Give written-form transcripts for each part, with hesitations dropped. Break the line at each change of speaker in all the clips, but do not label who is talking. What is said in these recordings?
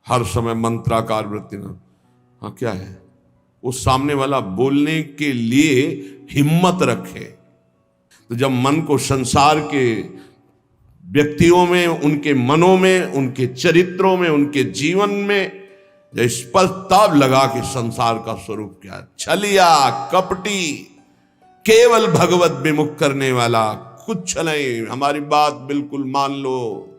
हर समय मंत्राकार वृत्ति ना, हाँ क्या है, वो सामने वाला बोलने के लिए हिम्मत रखे। तो जब मन को संसार के व्यक्तियों में, उनके मनों में, उनके चरित्रों में, उनके जीवन में जब स्पष्ट तब लगा कि संसार का स्वरूप क्या है, छलिया कपटी, केवल भगवत विमुख करने वाला, कुछ नहीं। हमारी बात बिल्कुल मान लो,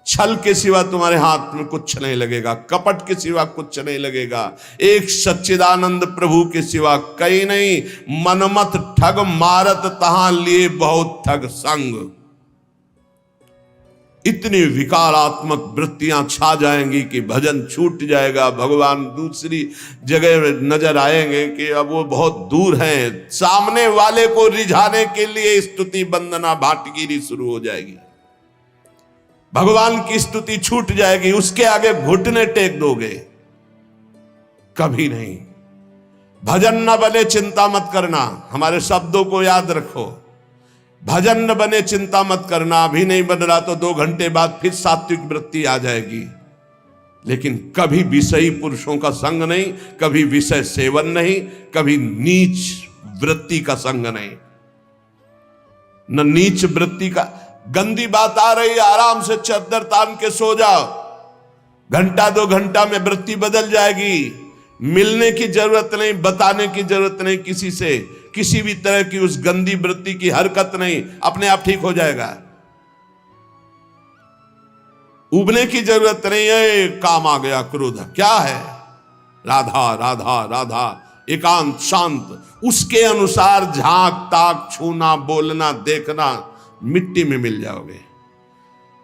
छल के सिवा तुम्हारे हाथ में कुछ नहीं लगेगा, कपट के सिवा कुछ नहीं लगेगा, एक सच्चिदानंद प्रभु के सिवा कहीं नहीं। मनमत ठग मारत तहां लिए बहुत ठग संग। इतनी विकारात्मक वृत्तियां छा जाएंगी कि भजन छूट जाएगा। भगवान दूसरी जगह नजर आएंगे कि अब वो बहुत दूर हैं। सामने वाले को रिझाने के लिए स्तुति वंदना भाटगिरी शुरू हो जाएगी। भगवान की स्तुति छूट जाएगी, उसके आगे घुटने टेक दोगे, कभी नहीं। भजन न बने चिंता मत करना, हमारे शब्दों को याद रखो। भजन न बने चिंता मत करना, अभी नहीं बन रहा तो 2 घंटे बाद फिर सात्विक वृत्ति आ जाएगी। लेकिन कभी विषयी पुरुषों का संग नहीं, कभी विषय सेवन नहीं, कभी नीच वृत्ति का संग नहीं। न नीच वृत्ति का, गंदी बात आ रही है, आराम से चद्दर तान के सो जाओ, घंटा 2 घंटा में वृत्ति बदल जाएगी। मिलने की जरूरत नहीं, बताने की जरूरत नहीं किसी से, किसी भी तरह की उस गंदी वृत्ति की हरकत नहीं, अपने आप ठीक हो जाएगा। उबने की जरूरत नहीं है। काम आ गया क्रोध, क्या है, राधा राधा राधा, एकांत शांत, उसके अनुसार झांक ताक छूना बोलना देखना, मिट्टी में मिल जाओगे।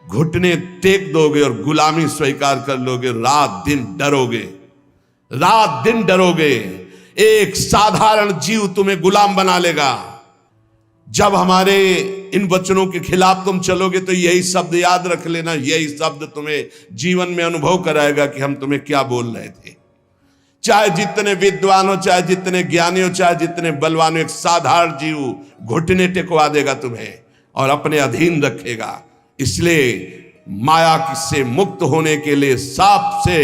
घुटने टेक दोगे और गुलामी स्वीकार कर लोगे। रात दिन डरोगे, रात दिन डरोगे। एक साधारण जीव तुम्हें गुलाम बना लेगा। जब हमारे इन वचनों के खिलाफ तुम चलोगे तो यही शब्द याद रख लेना, यही शब्द तुम्हें जीवन में अनुभव कराएगा कि हम तुम्हें क्या बोल रहे थे। चाहे जितने विद्वान हो, चाहे जितने ज्ञानी हो, चाहे जितने बलवान हो, एक साधारण जीव घुटने टेकवा देगा तुम्हें और अपने अधीन रखेगा। इसलिए माया से मुक्त होने के लिए सबसे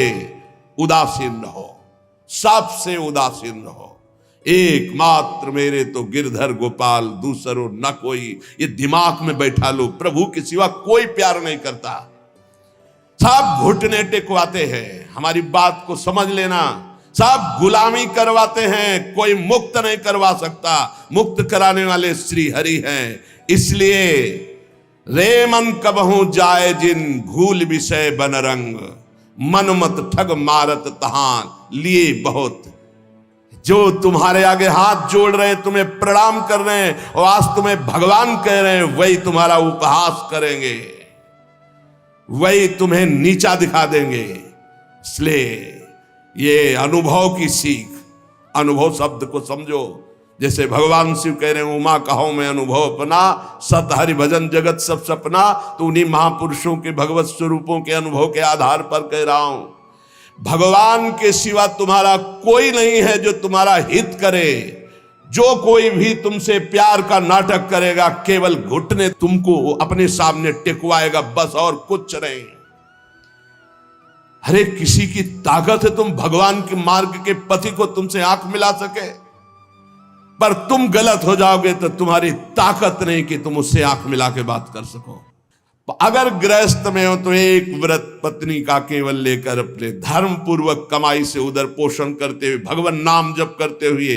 उदासीन रहो, सबसे उदासीन रहो। एकमात्र मेरे तो गिरधर गोपाल, दूसरो न कोई, ये दिमाग में बैठा लो। प्रभु के सिवा कोई प्यार नहीं करता, सब घुटने टेकवाते हैं। हमारी बात को समझ लेना, सब गुलामी करवाते हैं, कोई मुक्त नहीं करवा सकता। मुक्त कराने वाले श्री हरि हैं। इसलिए रे मन कबहू जाए जिन, भूल विषय बन रंग, मन मत ठग मारत तहां लिए बहुत। जो तुम्हारे आगे हाथ जोड़ रहे हैं, तुम्हें प्रणाम कर रहे हैं और आज तुम्हें भगवान कह रहे हैं, वही तुम्हारा उपहास करेंगे, वही तुम्हें नीचा दिखा देंगे। इसलिए ये अनुभव की सीख, अनुभव शब्द को समझो। जैसे भगवान शिव कह रहे हैं, उमा कहो मैं अनुभव अपना, सत हरि भजन जगत सब सपना। तो उन्हीं महापुरुषों के भगवत स्वरूपों के अनुभव के आधार पर कह रहा हूं। भगवान के सिवा तुम्हारा कोई नहीं है जो तुम्हारा हित करे। जो कोई भी तुमसे प्यार का नाटक करेगा, केवल घुटने तुमको अपने सामने टिकवाएगा, बस और कुछ नहीं। हरे किसी की ताकत है तुम भगवान के मार्ग के पति को तुमसे आंख मिला सके, पर तुम गलत हो जाओगे तो तुम्हारी ताकत नहीं कि तुम उससे आंख मिला के बात कर सको। अगर गृहस्थ में हो तो एक व्रत पत्नी का केवल लेकर अपने धर्म पूर्वक कमाई से उधर पोषण करते हुए, भगवान नाम जप करते हुए।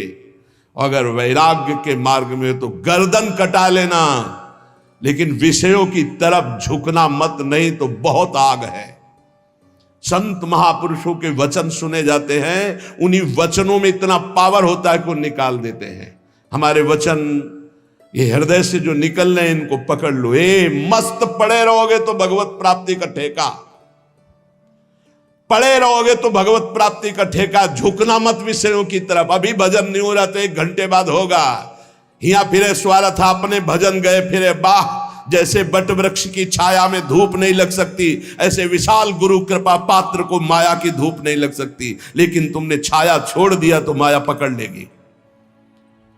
अगर वैराग्य के मार्ग में हो तो गर्दन कटा लेना, लेकिन विषयों की तरफ झुकना मत, नहीं तो बहुत आग है। संत महापुरुषों के वचन सुने जाते हैं, उन्हीं वचनों में इतना पावर होता है कि वो निकाल देते हैं। हमारे वचन ये हृदय से जो निकल रहे हैं, इनको पकड़ लो। मस्त पड़े रहोगे तो भगवत प्राप्ति का ठेका, पड़े रहोगे तो भगवत प्राप्ति का ठेका। झुकना मत विषयों की तरफ। अभी भजन नहीं हो रहा तो 1 घंटे बाद होगा। हिया फिरे स्वार्थ था, अपने भजन गए फिरे बाह। जैसे बट वृक्ष की छाया में धूप नहीं लग सकती, ऐसे विशाल गुरु कृपा पात्र को माया की धूप नहीं लग सकती। लेकिन तुमने छाया छोड़ दिया तो माया पकड़ लेगी।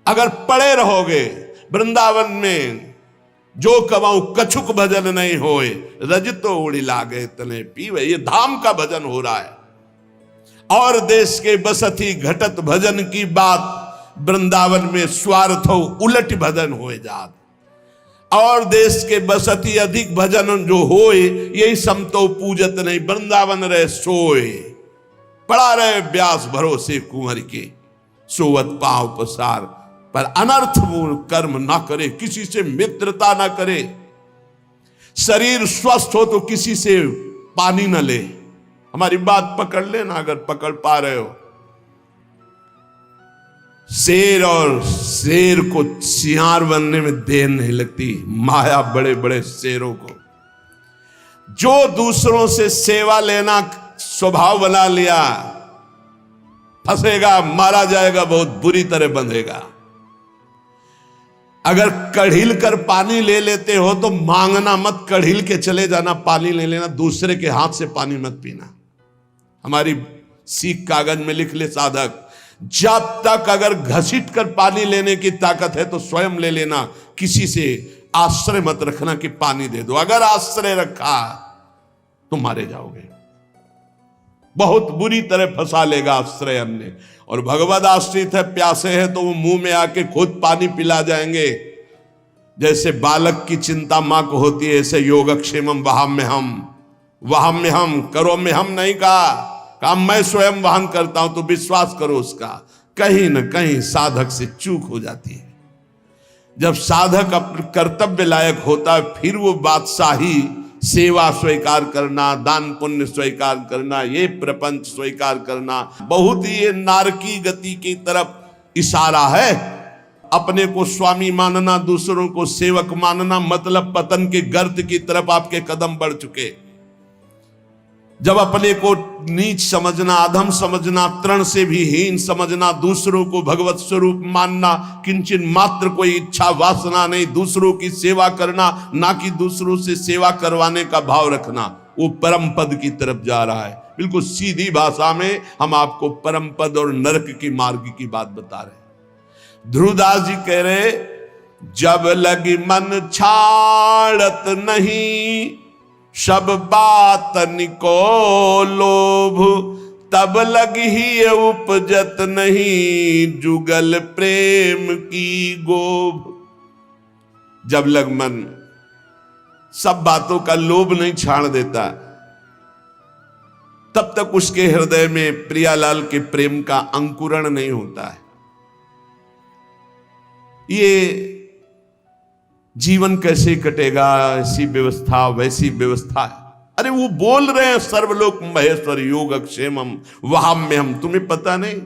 अगर पड़े रहोगे वृंदावन में, जो कमाऊ कछुक भजन नहीं होए, रज तो उड़ी लागे तने पीवे। ये धाम का भजन हो रहा है। और देश के बसती घटत भजन की बात, वृंदावन में स्वार्थ हो उलट भजन होए जात। और देश के बसती अधिक भजन जो होए, यही समतो पूजत नहीं, वृंदावन रहे सोए। पड़ा रहे व्यास भरोसे कुंवर के, सोवत पांव पसार, पर अनर्थ कर्म ना करे, किसी से मित्रता ना करे। शरीर स्वस्थ हो तो किसी से पानी ना ले। हमारी बात पकड़ लेना अगर पकड़ पा रहे हो। शेर और शेर को सियार बनने में देर नहीं लगती, माया बड़े बड़े शेरों को। जो दूसरों से सेवा लेना स्वभाव बना लिया, फंसेगा, मारा जाएगा, बहुत बुरी तरह बंधेगा। अगर कढ़िल कर पानी ले लेते हो तो मांगना मत, कढ़िल के चले जाना, पानी ले लेना, दूसरे के हाथ से पानी मत पीना। हमारी सीख कागज में लिख ले साधक, जब तक अगर घसीट कर पानी लेने की ताकत है तो स्वयं ले लेना, किसी से आश्रय मत रखना कि पानी दे दो। अगर आश्रय रखा तो मारे जाओगे, बहुत बुरी तरह फंसा लेगा आश्रय अन्य। और भगवद आश्रित है, प्यासे है तो वो मुंह में आके खुद पानी पिला जाएंगे। जैसे बालक की चिंता मां को होती है, ऐसे योगक्षेमम वहाम्य हम करो में हम नहीं कहा, काम मैं स्वयं वहन करता हूं। तो विश्वास करो उसका, कहीं न कहीं साधक से चूक हो जाती है। जब साधक अपने कर्तव्य लायक होता है, फिर वो बादशाही, सेवा स्वीकार करना, दान पुण्य स्वीकार करना, ये प्रपंच स्वीकार करना, बहुत ही ये नारकी गति की तरफ इशारा है। अपने को स्वामी मानना, दूसरों को सेवक मानना, मतलब पतन के गर्त की तरफ आपके कदम बढ़ चुके। जब अपने को नीच समझना, अधम समझना, तृण से भी हीन समझना, दूसरों को भगवत स्वरूप मानना, किंचन मात्र कोई इच्छा वासना नहीं, दूसरों की सेवा करना, ना कि दूसरों से सेवा करवाने का भाव रखना, वो परम पद की तरफ जा रहा है। बिल्कुल सीधी भाषा में हम आपको परम पद और नरक की मार्ग की बात बता रहे। ध्रुवदास जी कह रहे, जब लगी मन छाड़त नहीं, सब बातन को लोभ, तब लगी ही उपजत नहीं, जुगल प्रेम की गोभ। जब लग मन सब बातों का लोभ नहीं छाड़ देता, तब तक उसके हृदय में प्रियालाल के प्रेम का अंकुरण नहीं होता है। ये जीवन कैसे कटेगा, ऐसी व्यवस्था वैसी व्यवस्था है। अरे वो बोल रहे हैं सर्वलोक महेश्वर योगक्षेमम वहाम्यहम्, तुम्हें पता नहीं?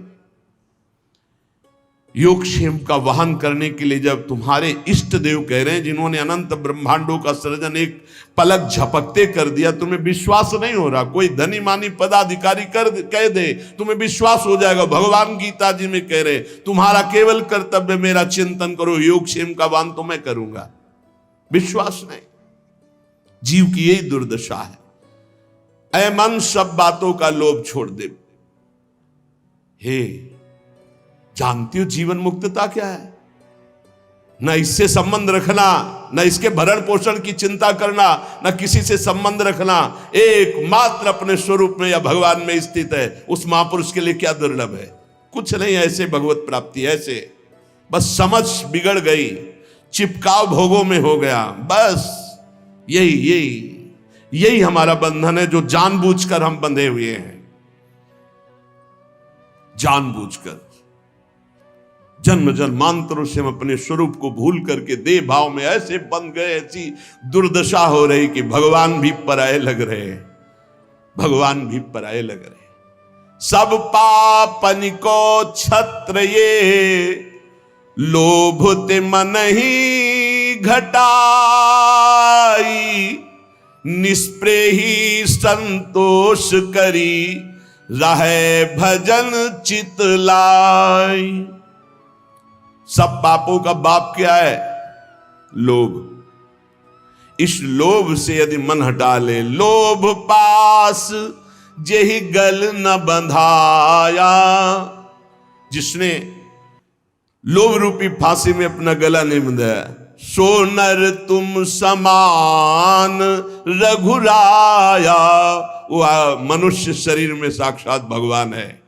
योगक्षेम का वहन करने के लिए जब तुम्हारे इष्ट देव कह रहे हैं, जिन्होंने अनंत ब्रह्मांडों का सृजन एक पलक झपकते कर दिया, तुम्हें विश्वास नहीं हो रहा। कोई धनी मानी पदाधिकारी कह दे, तुम्हें विश्वास हो जाएगा। भगवान गीता जी में कह रहे, तुम्हारा केवल कर्तव्य मेरा चिंतन करो, योगक्षेम का वहन तो मैं करूंगा। विश्वास नहीं, जीव की यही दुर्दशा है। ऐ मन, सब बातों का लोभ छोड़ दे। हे, जानती हो जीवन मुक्तता क्या है? न इससे संबंध रखना, न इसके भरण पोषण की चिंता करना, न किसी से संबंध रखना, एकमात्र अपने स्वरूप में या भगवान में स्थित है। उस महापुरुष के लिए क्या दुर्लभ है? कुछ नहीं, ऐसे भगवत प्राप्ति, ऐसे बस समझ बिगड़ गई, चिपकाव भोगों में हो गया। बस यही हमारा बंधन है, जो जानबूझकर हम बंधे हुए हैं। जानबूझकर जन्म जन्मांतरों से हम अपने स्वरूप को भूल करके देह भाव में ऐसे बंध गए, ऐसी दुर्दशा हो रही कि भगवान भी पराये लग रहे हैं, भगवान भी पराये लग रहे हैं। सब पापन को छत्र ये, लोभ ते मन ही घटाई, निष्प्रेही संतोष करी, रहे भजन चित लाई। सब पापों का बाप क्या है? लोभ। इस लोभ से यदि मन हटा ले, लोभ पास जेहि गल न बंधाया, जिसने लोभ रूपी फांसी में अपना गला नहीं बंधाया, सो नर तुम समान रघुराया, वो मनुष्य शरीर में साक्षात भगवान है,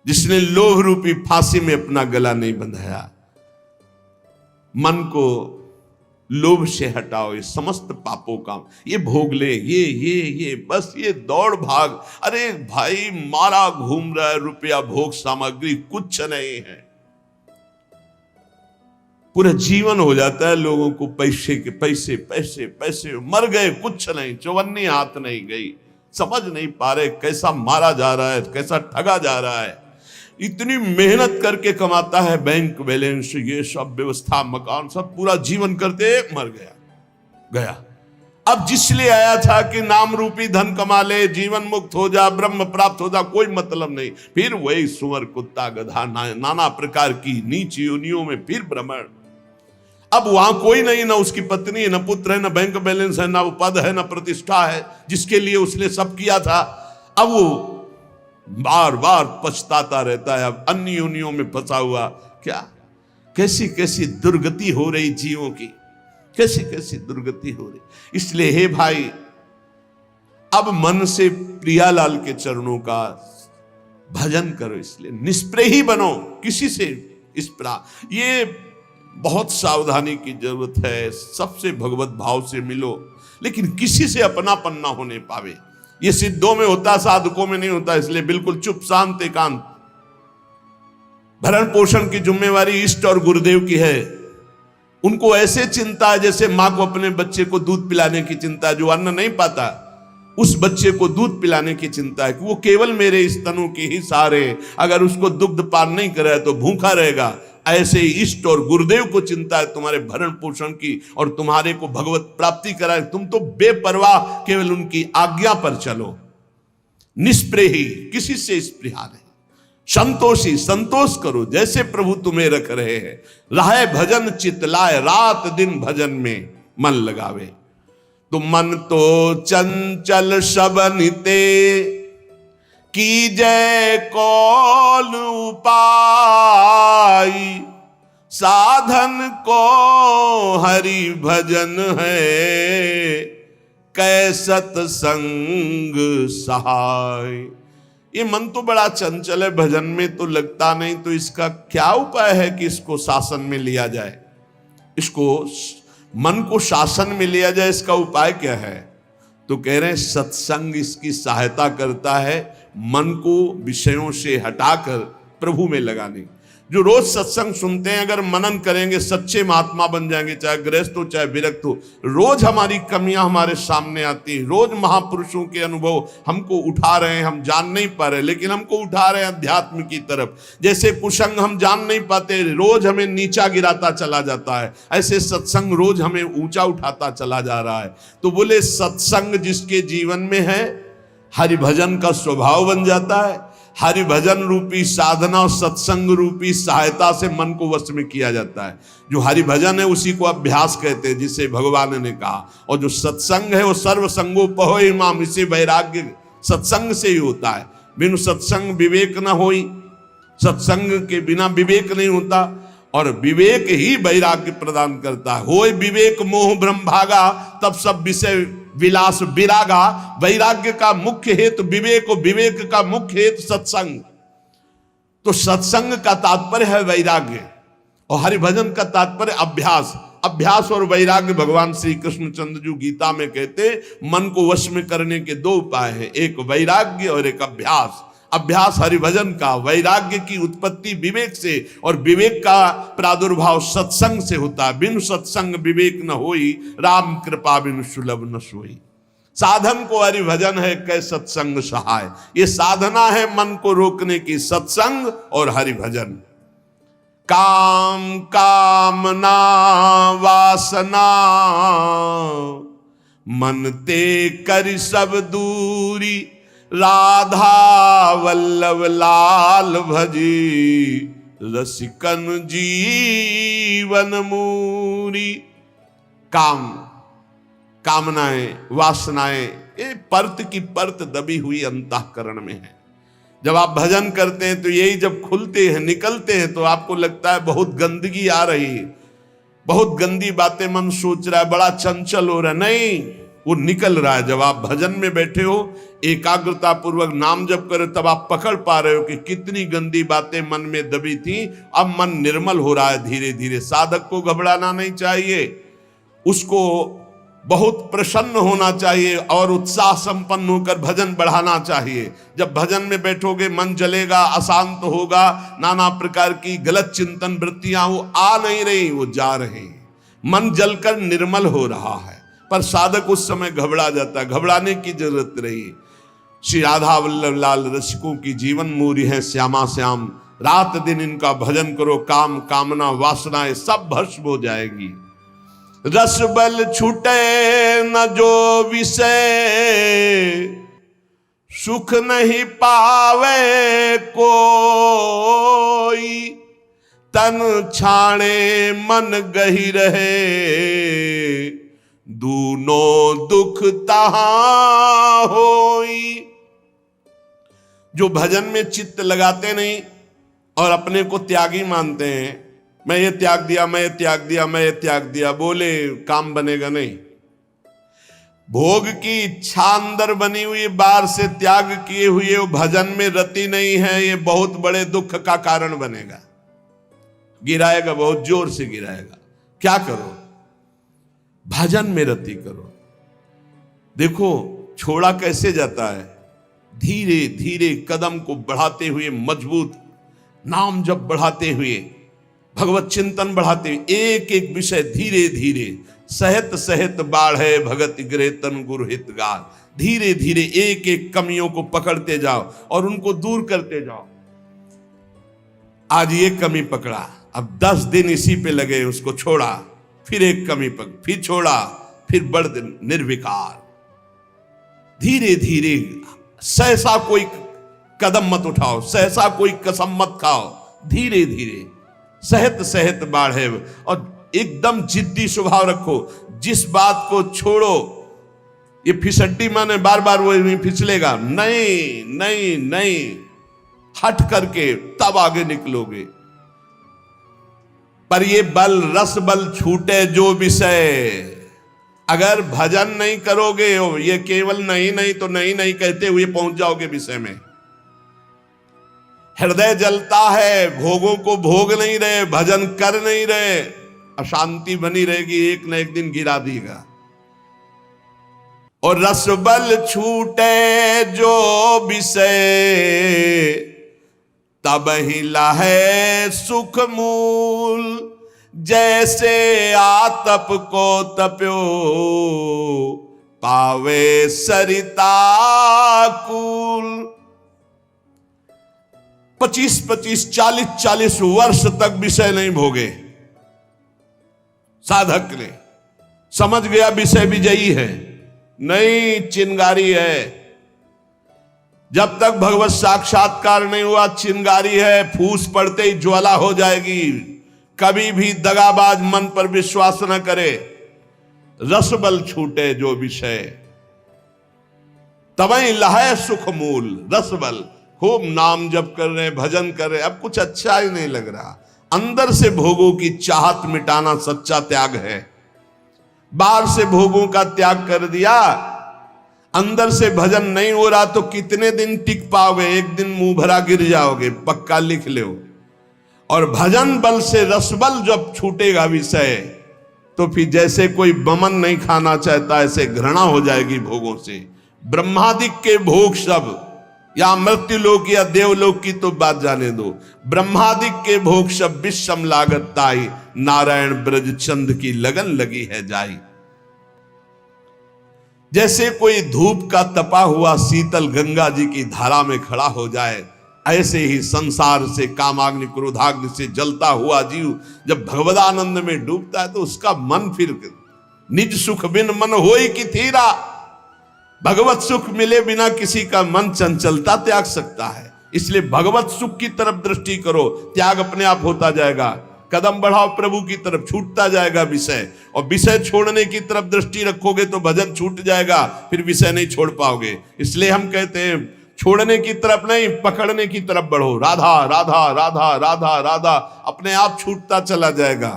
जिसने लोभ रूपी फांसी में अपना गला नहीं बंधाया। मन को लोभ से हटाओ, ये समस्त पापों का, ये भोग ले, ये बस ये दौड़ भाग। अरे भाई मारा घूम रहा है, रुपया भोग सामग्री कुछ नहीं है। पूरा जीवन हो जाता है लोगों को पैसे के पैसे पैसे पैसे, मर गए कुछ नहीं, चौवन्नी हाथ नहीं गई। समझ नहीं पा रहे कैसा मारा जा रहा है, कैसा ठगा जा रहा है। इतनी मेहनत करके कमाता है, बैंक बैलेंस ये सब व्यवस्था मकान सब, पूरा जीवन करते मर गया। अब जिसलिए आया था कि नाम रूपी धन कमा ले, जीवन मुक्त हो जा, ब्रह्म प्राप्त हो जा, कोई मतलब नहीं। फिर वही सुअर कुत्ता गधा नाना प्रकार की नीच योनियों में फिर भ्रमण। अब वहां कोई नहीं, ना उसकी पत्नी है, ना पुत्र है, ना बैंक बैलेंस है, ना पद है, ना प्रतिष्ठा है, जिसके लिए उसने सब किया था। अब वो बार बार पछताता रहता है, अब अन्य योनियों में फंसा हुआ। क्या कैसी कैसी दुर्गति हो रही जीवों की, कैसी कैसी दुर्गति हो रही। इसलिए हे भाई, अब मन से प्रियालाल के चरणों का भजन करो। इसलिए निष्प्रेही बनो किसी से इस प्रकार। ये बहुत सावधानी की जरूरत है। सबसे भगवत भाव से मिलो, लेकिन किसी से अपनापन ना होने पावे। ये सिद्धों में होता, साधकों में नहीं होता। इसलिए बिल्कुल चुप शांत एकांत। भरण पोषण की जिम्मेवारी इष्ट और गुरुदेव की है। उनको ऐसे चिंता है जैसे मां को अपने बच्चे को दूध पिलाने की चिंता है। जो अन्न नहीं पाता उस बच्चे को दूध पिलाने की चिंता है कि वो केवल मेरे स्तनों के ही सहारे, अगर उसको दुग्ध पान नहीं करे तो भूखा रहेगा। ऐसे ही इष्ट और गुरुदेव को चिंता है तुम्हारे भरण पोषण की और तुम्हारे को भगवत प्राप्ति कराए। तुम तो बेपरवाह केवल उनकी आज्ञा पर चलो। निष्प्रेही, किसी से स्पृहा नहीं। संतोषी, संतोष करो जैसे प्रभु तुम्हें रख रहे हैं। राहे भजन चितलाए, रात दिन भजन में मन लगावे। तो मन तो चंचल सबनिते, की जय कौन उपाय। साधन को हरि भजन है, कै सत्संग सहाय। ये मन तो बड़ा चंचल है, भजन में तो लगता नहीं, तो इसका क्या उपाय है कि इसको शासन में लिया जाए। इसको मन को शासन में लिया जाए, इसका उपाय क्या है? तो कह रहे हैं सत्संग इसकी सहायता करता है मन को विषयों से हटाकर प्रभु में लगाने। जो रोज सत्संग सुनते हैं, अगर मनन करेंगे सच्चे महात्मा बन जाएंगे, चाहे गृहस्थ हो चाहे विरक्त हो। रोज हमारी कमियां हमारे सामने आती हैं, रोज महापुरुषों के अनुभव हमको उठा रहे हैं। हम जान नहीं पा रहे, लेकिन हमको उठा रहे हैं अध्यात्म की तरफ। जैसे कुसंग हम जान नहीं पाते, रोज हमें नीचा गिराता चला जाता है, ऐसे सत्संग रोज हमें ऊंचा उठाता चला जा रहा है। तो बोले सत्संग जिसके जीवन में है, हरि भजन का स्वभाव बन जाता है। हरि भजन रूपी साधना और सत्संग रूपी सहायता से मन को वश में किया जाता है। जो हरि भजन है उसी को अभ्यास कहते हैं, जिसे भगवान ने कहा। और जो सत्संग है वो सर्व संगोपहो इमाम, इसे वैराग्य सत्संग से ही होता है। बिनु सत्संग विवेक न होई, सत्संग के बिना विवेक नहीं होता, और विवेक ही वैराग्य प्रदान करता है। होय विवेक मोह ब्रह्म भागा, तब सब विषय विलास विरागा। वैराग्य का मुख्य हेतु विवेक, और विवेक का मुख्य हेतु सत्संग। तो सत्संग का तात्पर्य है वैराग्य, और हरिभजन का तात्पर्य अभ्यास। अभ्यास और वैराग्य भगवान श्री कृष्णचंद्र जी गीता में कहते मन को वश में करने के दो उपाय हैं, एक वैराग्य और एक अभ्यास। अभ्यास हरिभजन का, वैराग्य की उत्पत्ति विवेक से, और विवेक का प्रादुर्भाव सत्संग से होता है। बिनु सत्संग विवेक न होई, राम कृपा बिनु सुलभ न सोई। साधन को हरिभजन है, कै सत्संग सहाय। ये साधना है मन को रोकने की, सत्संग और हरिभजन। काम कामना वासना, मन ते कर सब दूरी। राधा वल्लभ लाल भजी, रसिकन जीवन मूरी। काम, कामनाएं, वासनाएं, ये परत की परत दबी हुई अंतःकरण में है। जब आप भजन करते हैं तो यही जब खुलते हैं, निकलते हैं, तो आपको लगता है बहुत गंदगी आ रही है, बहुत गंदी बातें मन सोच रहा है, बड़ा चंचल हो रहा है। नहीं, वो निकल रहा है। जब आप भजन में बैठे हो, एकाग्रता पूर्वक नाम जप करो, तब आप पकड़ पा रहे हो कि कितनी गंदी बातें मन में दबी थी, अब मन निर्मल हो रहा है धीरे धीरे। साधक को घबराना नहीं चाहिए, उसको बहुत प्रसन्न होना चाहिए और उत्साह संपन्न होकर भजन बढ़ाना चाहिए। जब भजन में बैठोगे मन जलेगा, अशांत होगा, नाना प्रकार की गलत चिंतन वृत्तियां वो आ नहीं रही, वो जा रहे हैं। मन जलकर निर्मल हो रहा है। पर साधक उस समय घबरा जाता है, घबराने की जरूरत नहीं। श्री राधा वल्लभ लाल रसिकों की जीवन मूरी है श्यामा श्याम। रात दिन इनका भजन करो, काम कामना वासनाएं सब भस्म हो जाएगी। रस बल छूटे न जो विषय, सुख नहीं पावे कोई। तन छाणे मन गही रहे, दूनों दुख तहां होई। जो भजन में चित्त लगाते नहीं और अपने को त्यागी मानते हैं, मैं ये त्याग दिया, मैं ये त्याग दिया, मैं ये त्याग दिया, बोले काम बनेगा नहीं। भोग की इच्छा अंदर बनी हुई, बाहर से त्याग किए हुए वो भजन में रति नहीं है, ये बहुत बड़े दुख का कारण बनेगा। गिराएगा, बहुत जोर से गिराएगा। क्या करो? भजन में रति करो। देखो छोड़ा कैसे जाता है, धीरे धीरे कदम को बढ़ाते हुए, मजबूत नाम जप बढ़ाते हुए, भगवत चिंतन बढ़ाते हुए, एक एक विषय धीरे धीरे। सहत सहत बाढ़े भगत गिरे तन गुरु हितगार। धीरे धीरे एक एक कमियों को पकड़ते जाओ और उनको दूर करते जाओ। आज ये कमी पकड़ा, अब 10 दिन इसी पे लगे, उसको छोड़ा, फिर एक कमी पकड़, फिर छोड़ा, फिर बढ़ निर्विकार। धीरे धीरे सहसा कोई कदम मत उठाओ, सहसा कोई कसम मत खाओ। धीरे धीरे सहत सहत बाढ़े, और एकदम जिद्दी स्वभाव रखो। जिस बात को छोड़ो, ये फिसड्डी माने बार बार वो नहीं फिसलेगा, नहीं नहीं नहीं, हट करके तब आगे निकलोगे। पर ये बल रस बल छूटे जो विषय, अगर भजन नहीं करोगे, ये केवल नहीं नहीं तो नहीं नहीं कहते हुए पहुंच जाओगे विषय में। हृदय जलता है, भोगों को भोग नहीं रहे, भजन कर नहीं रहे, अशांति बनी रहेगी, एक न एक दिन गिरा देगा। और रस बल छूटे जो विषय, तब ही लहे सुख मूल। जैसे आतप को तप्यो, पावे सरिता कूल। 25-25, 40-40 वर्ष तक विषय नहीं भोगे साधक ने। समझ गया विषय विजयी है, नहीं चिंगारी है। जब तक भगवत साक्षात्कार नहीं हुआ, चिंगारी है, फूस पड़ते ही ज्वाला हो जाएगी। कभी भी दगाबाज मन पर विश्वास न करे। रस बल छूटे जो विषय, तबई लहे सुख मूल। रस बल, खूब नाम जप कर रहे, भजन कर रहे, अब कुछ अच्छा ही नहीं लग रहा। अंदर से भोगों की चाहत मिटाना सच्चा त्याग है। बाहर से भोगों का त्याग कर दिया, अंदर से भजन नहीं हो रहा तो कितने दिन टिक पाओगे? एक दिन मुंह भरा गिर जाओगे, पक्का लिख लो। और भजन बल से रस बल जब छूटेगा विषय, तो फिर जैसे कोई बमन नहीं खाना चाहता, ऐसे घृणा हो जाएगी भोगों से। ब्रह्मादिक के भोग सब, या मृत्यु लोक या देवलोक की तो बात जाने दो, ब्रह्मादिक के भोग सब विषम लागत ताई। नारायण ब्रज चंद की लगन लगी है जाई। जैसे कोई धूप का तपा हुआ शीतल गंगा जी की धारा में खड़ा हो जाए, ऐसे ही संसार से कामाग्नि क्रोधाग्नि से जलता हुआ जीव जब भगवदानंद में डूबता है, तो उसका मन फिर निज सुख बिन मन होई की थीरा। भगवत सुख मिले बिना किसी का मन चंचलता त्याग सकता है। इसलिए भगवत सुख की तरफ दृष्टि करो, त्याग अपने आप होता जाएगा। कदम बढ़ाओ प्रभु की तरफ, छूटता जाएगा विषय। और विषय छोड़ने की तरफ दृष्टि रखोगे तो भजन छूट जाएगा, फिर विषय नहीं छोड़ पाओगे। इसलिए हम कहते हैं छोड़ने की तरफ नहीं, पकड़ने की तरफ बढ़ो। राधा राधा राधा राधा राधा, अपने आप छूटता चला जाएगा।